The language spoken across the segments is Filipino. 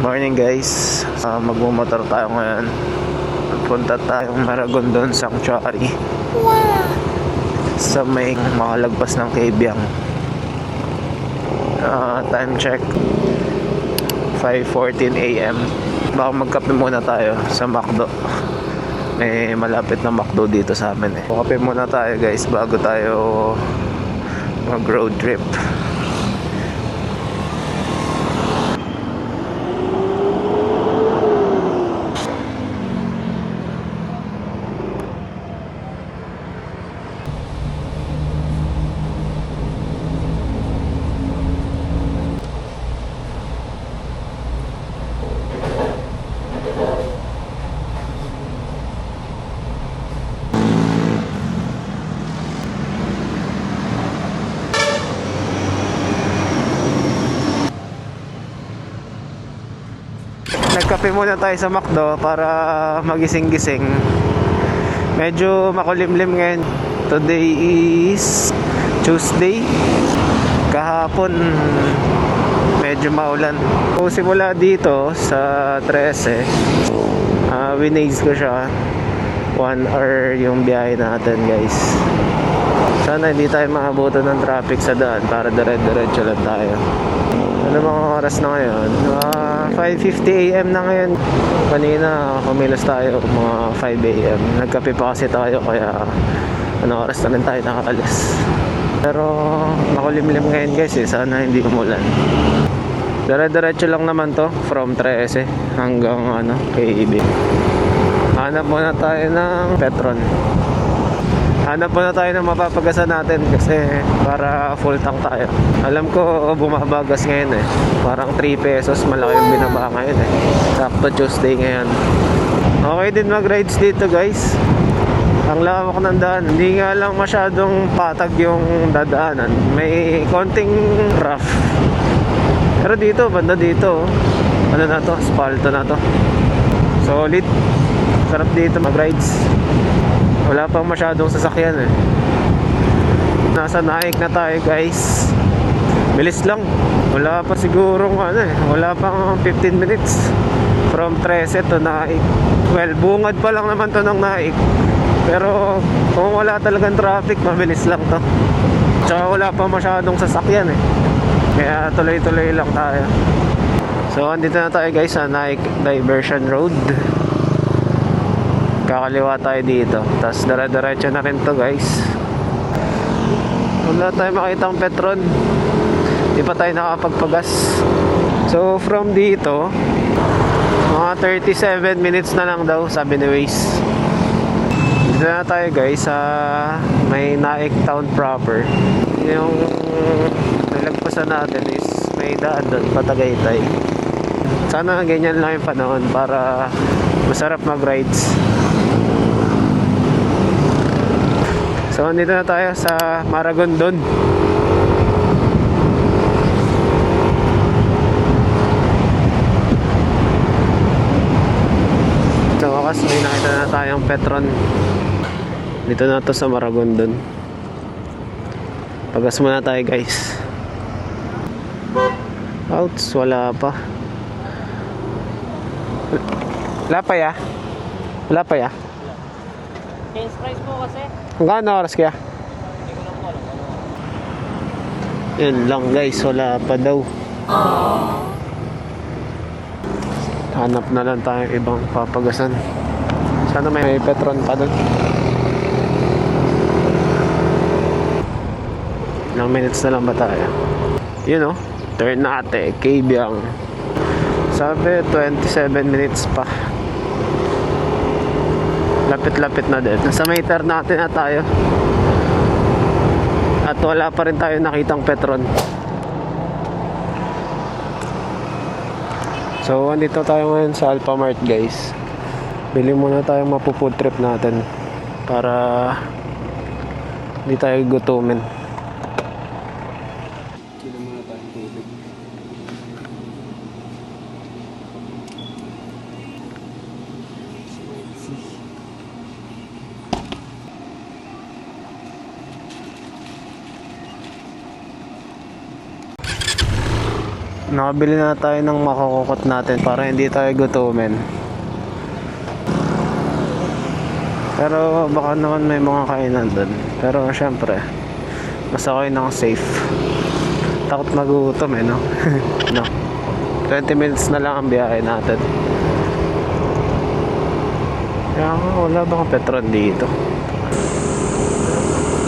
Morning guys, magmumotor tayo ngayon. Punta tayong Maragondon Sanctuary. Wow! Sa may makalagpas ng Cabiang. Time check 5:14 AM. Baka magkape muna tayo sa McDo. May malapit na McDo dito sa amin eh. Kape muna tayo guys bago tayo mag road trip. Nagkape muna tayo sa McDo para magising-gising. Medyo makulimlim ngayon. Today is Tuesday. Kahapon medyo maulan. So simula dito sa 13, winaze ko siya 1 hour yung biyahe natin guys. Sana hindi tayo maabutan ng traffic sa daan para dire-diretso lang tayo. Ano mga oras na ngayon? 5:50 AM na ngayon. Kanina kumilos tayo mga 5 AM. Nagkape pa kasi tayo kaya ano oras na rin tayo nakaalis. Pero makulimlim ngayon guys eh. Sana hindi umulan. Dire-diretso lang naman to from 13 hanggang KEB. Hanap muna tayo ng Petron. Hanap muna tayo ng mapapagasan natin kasi para full tank tayo. Alam ko bumabagas ngayon eh. Parang 3 pesos malaki yung binaba ngayon eh. Sakto Tuesday ngayon. Okay din mag-rides dito guys. Ang lawak ng daan. Hindi nga lang masyadong patag yung dadaanan. May konting rough. Pero dito, banda dito. Ano na to? Asfalto na to. Solid. Sarap dito mag-rides. Wala pang masyadong sasakyan eh. Nasa Naik na tayo guys. Bilis lang. Wala pa sigurong wala pang 15 minutes from 13 to Naik. Well, bungad pa lang naman to ng Naik. Pero kung wala talagang traffic, mabilis lang to. Tsaka wala pa masyadong sasakyan eh. Kaya tuloy-tuloy lang tayo. So andito na tayo guys sa Naik Diversion Road. Kakaliwa tayo dito. Tapos dire-diretso na rin to guys. Wala tayo makitang Petron. Di pa tayo nakapagpagas. So from dito mga 37 minutes na lang daw sabi ni Waze. Dito na tayo guys sa may Naik Town proper. Yung nilagpasan natin is may daan doon Patagaytay. Sana ganyan lang yung panahon para masarap mag-rides. So, dito na tayo sa Maragondon. Sa wakas, may nakita na tayong Petron. Dito na to sa Maragondon. Pagas muna tayo guys. Outs, wala pa. Wala pa ya? Wala pa ya? Change price po kasi. Hanggang na oras kaya? Yun lang guys, wala pa daw. Hanap na lang tayong ibang papagasan. Sana may Petron pa doon. Ilang minutes na lang ba tayo? Yun turn natin, Cabiang. Sabi 27 minutes pa. Lapit-lapit na din. Nasa may natin na tayo. At wala pa rin tayo nakitang Petron. So, andito tayo ngayon sa Alphamart guys. Bili muna tayong mapu-food trip natin para hindi tayo gutumin. Bili muna tayong tubig. Nakabili na tayo ng makukukot natin para hindi tayo gutumin. Pero baka naman may mga kainan doon. Pero syempre, mas okay nang safe. Takot magutom no? No. 20 minutes na lang ang biyahe natin. Kaya wala bang Petron dito?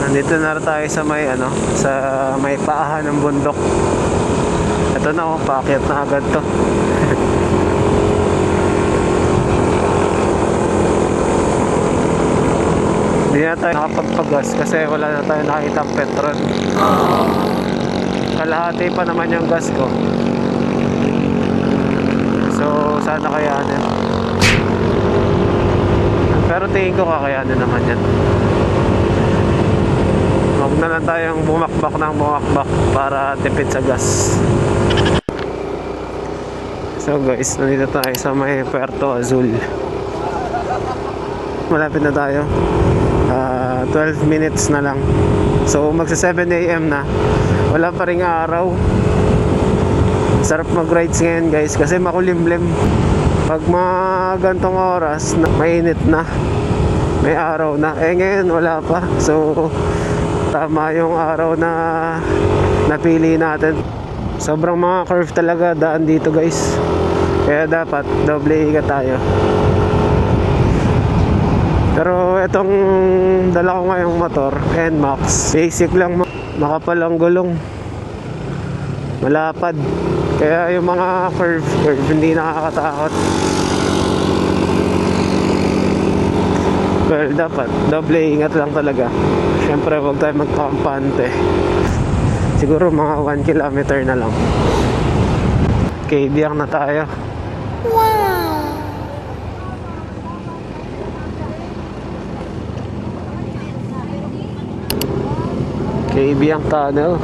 Nandito na tayo sa may sa may paahan ng bundok. Ito na paakyat na agad to. Hindi na tayo nakapagpagas kasi wala na tayo nakitang Petron. Kalahati pa naman yung gas ko. So sana kayanin. Pero tingin ko kakayanin naman yan. Huwag na lang tayong bumakbak ng bumakbak para tipid sa gas. So guys, nandito tayo sa may Puerto Azul. Malapit na tayo. 12 minutes na lang. So magsa 7 AM na. Wala pa ring araw. Sarap mag-rides ngayon guys kasi makulimlim. Pag mga gantong oras, mainit na. May araw na. Ngayon wala pa. So tama yung araw na napili natin. Sobrang mga curve talaga daan dito guys. Kaya dapat doble ikat tayo. Pero itong dala ko ngayong motor, NMAX, basic lang, makapal ang gulong, malapad. Kaya yung mga curve hindi nakakatakot. Well, dapat doble ingat lang talaga. Siyempre huwag tayo magpakampante. Siguro mga 1 kilometer na lang. Okay, biyang na tayo. Kaibiyang Tunnel.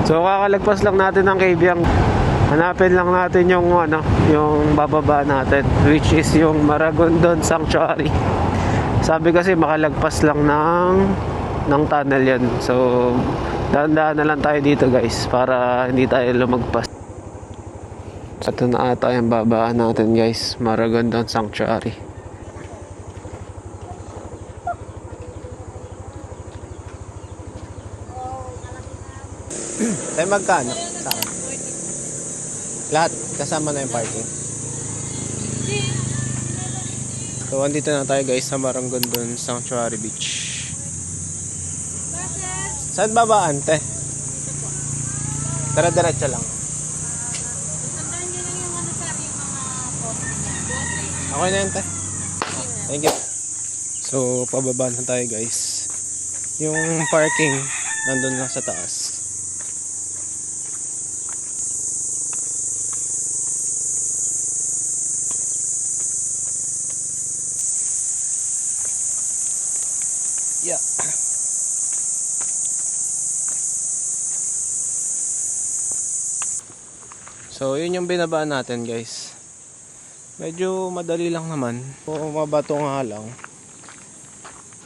So kakalagpas lang natin ng Kaibiyang. Hanapin lang natin yung yung bababa natin, which is yung Maragondon Sanctuary. Sabi kasi makalagpas lang ng tunnel yan. So dahan-dahan na lang tayo dito guys para hindi tayo lumagpas. Ito na ata yung babaan natin guys, Maragondon Sanctuary. Tayo magkano? Saan? Lahat? Kasama na yung parking? So, andito na tayo guys sa Maragondon Sanctuary Beach. Saan babaan, te? Dara-diretso lang. Okay na yun, te. Thank you. So, pababa na tayo guys. Yung parking, nandun lang sa taas. Yeah. So, yun yung binabaan natin, guys. Medyo madali lang naman. O mabato nga lang.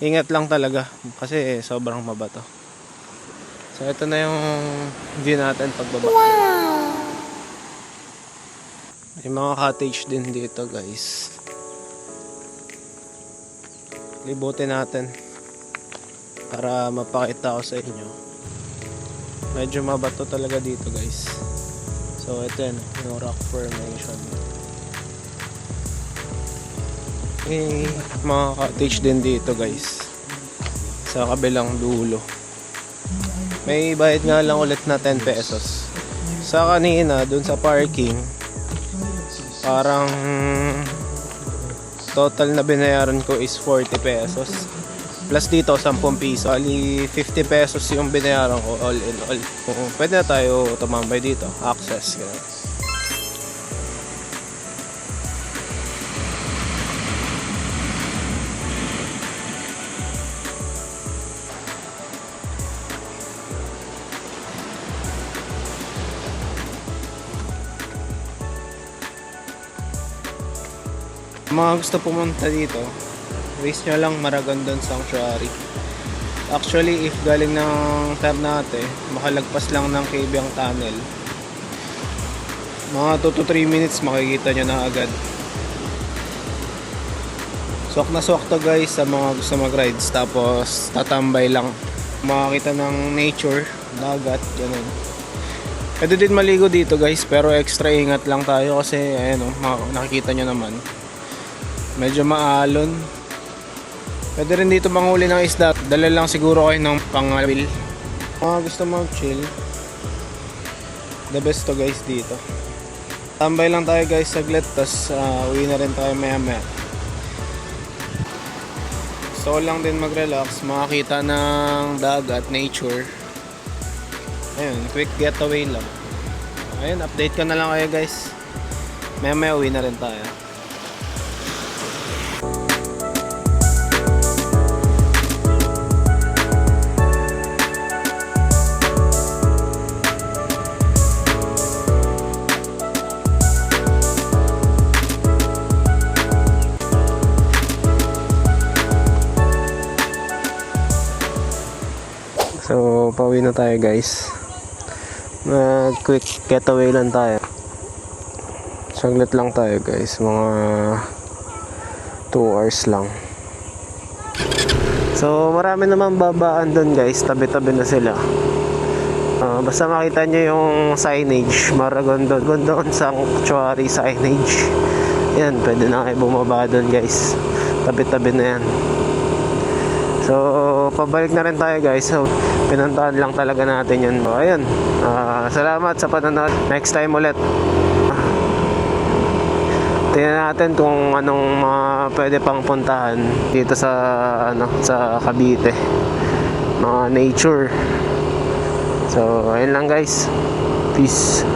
Ingat lang talaga kasi sobrang mabato. So, ito na yung view natin pagbaba. Wow! May mga cottage din dito, guys. Libutin natin para mapakita ko sa inyo. Medyo mabato talaga dito guys. So ito yan, yung rock formation. May mga cottage din dito guys sa kabilang dulo. May bayad nga lang ulit na 10 pesos. Sa kanina dun sa parking, parang total na binayaran ko is 40 pesos. Plus dito, 10 piso. Ali, 50 pesos yung binayaran ko all in all. Pwede na tayo tumambay dito. Access. Ganun. Mga gusto pumunta dito, waste nyo lang Maragondon Sanctuary. Actually, if galing ng Ternate, makalagpas lang ng Cabiang Tunnel. Mga 2 to 3 minutes makikita nyo na agad. Swak na swak to guys sa mga gusto mag-rides. Tapos tatambay lang. Makakita ng nature, dagat, ganun. Pwede din maligo dito guys, pero extra ingat lang tayo kasi ayan o, nakikita nyo naman. Medyo maalon. Pwede rin dito manghuli ng isda. Dala lang siguro kayo ng pangawil. Mga gusto mag-chill, the best to guys dito. Tambay lang tayo guys saglit, tas uwi na rin tayo maya maya. Gusto ko lang din mag-relax, makakita ng dagat, nature. Ayun, quick getaway lang. Ayun, update ko na lang kayo guys. Maya maya uwi na rin tayo. So, pauwi na tayo guys. Quick getaway lang tayo. Saglit lang tayo guys. Mga 2 hours lang. So, marami naman babaan doon guys. Tabi-tabi na sila. Basta makita nyo yung signage. Maragondon. Gondon Sanctuary signage. Yan, pwede na kayo bumaba doon guys. Tabi-tabi na yan. So, pabalik na rin tayo guys. So, pinuntahan lang talaga natin yun. So, ayun. Salamat sa panonood. Next time ulit. Tingnan natin kung anong mga pwede pang puntahan dito sa sa Cavite. Mga nature. So, ayun lang guys. Peace.